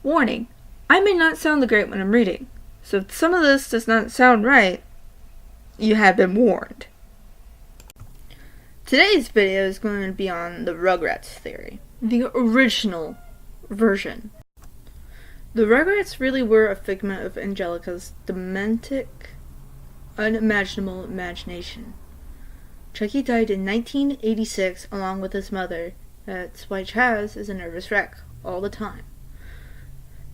Warning, I may not sound great when I'm reading, so if some of this does not sound right, you have been warned. Today's video is going to be on the Rugrats Theory, the original version. The Rugrats really were a figment of Angelica's dementic, unimaginable imagination. Chucky died in 1986 along with his mother. That's why Chaz is a nervous wreck all the time.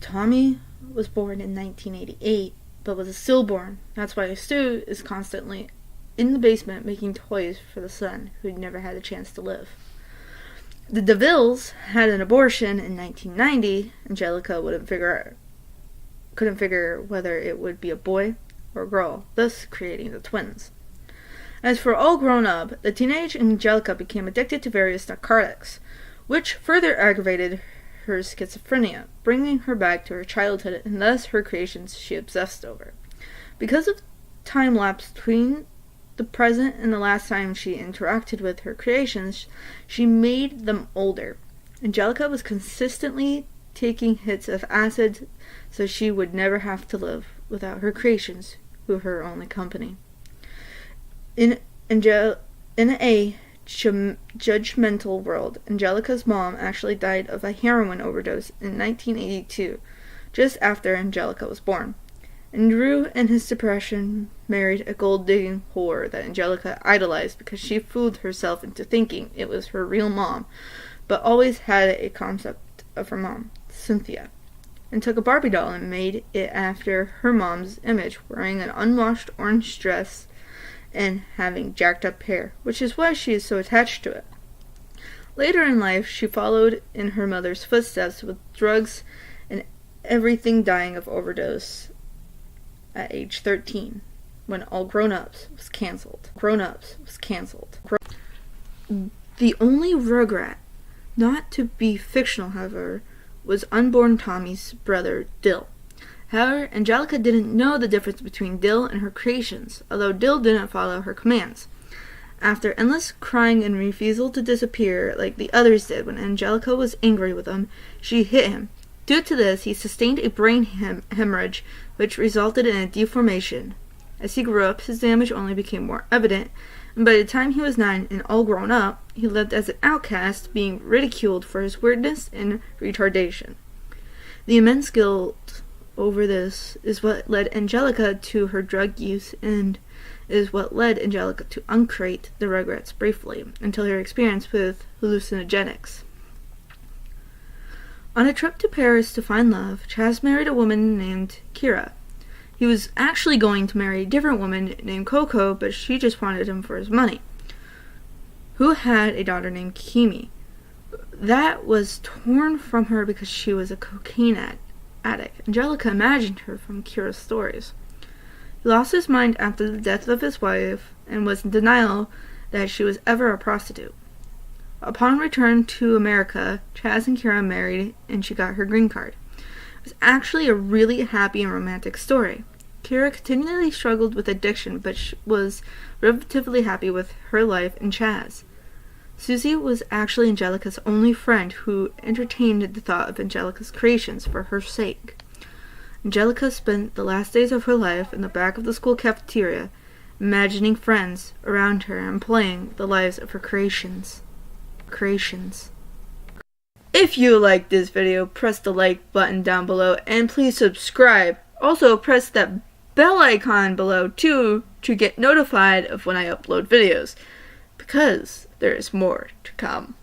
Tommy was born in 1988, but was a stillborn. That's why Stu is constantly in the basement making toys for the son who'd never had a chance to live. The DeVilles had an abortion in 1990. Angelica couldn't figure whether it would be a boy or a girl, thus creating the twins. As for all grown up, the teenage Angelica became addicted to various narcotics, which further aggravated her schizophrenia, bringing her back to her childhood and thus her creations she obsessed over. Because of time lapse between the present and the last time she interacted with her creations, she made them older. Angelica was consistently taking hits of acid so she would never have to live without her creations, who were her only company. In a judgmental world, Angelica's mom actually died of a heroin overdose in 1982, just after Angelica was born. And Drew, in his depression, married a gold-digging whore that Angelica idolized because she fooled herself into thinking it was her real mom, but always had a concept of her mom, Cynthia, and took a Barbie doll and made it after her mom's image, wearing an unwashed orange dress and having jacked up hair, which is why she is so attached to it. Later in life, she followed in her mother's footsteps with drugs and everything, dying of overdose at age 13, when All Grown Ups was cancelled. The only Rugrat not to be fictional, however, was unborn Tommy's brother, Dill. However, Angelica didn't know the difference between Dill and her creations, although Dill didn't follow her commands. After endless crying and refusal to disappear like the others did when Angelica was angry with him, she hit him. Due to this, he sustained a brain hemorrhage, which resulted in a deformation. As he grew up, his damage only became more evident, and by the time he was 9 and all grown up, he lived as an outcast, being ridiculed for his weirdness and retardation. The immense guilt over this is what led Angelica to her drug use, and is what led Angelica to uncreate the Rugrats briefly, until her experience with hallucinogenics. On a trip to Paris to find love, Chaz married a woman named Kira. He was actually going to marry a different woman named Coco, but she just wanted him for his money, who had a daughter named Kimi. That was torn from her because she was a cocaine addict. Angelica imagined her from Kira's stories. He lost his mind after the death of his wife and was in denial that she was ever a prostitute. Upon return to America, Chaz and Kira married and she got her green card. It was actually a really happy and romantic story. Kira continually struggled with addiction, but was relatively happy with her life and Chaz. Susie was actually Angelica's only friend who entertained the thought of Angelica's creations for her sake. Angelica spent the last days of her life in the back of the school cafeteria, imagining friends around her and playing the lives of her creations. If you liked this video, press the like button down below and please subscribe. Also press that bell icon below too to get notified of when I upload videos, because there is more to come.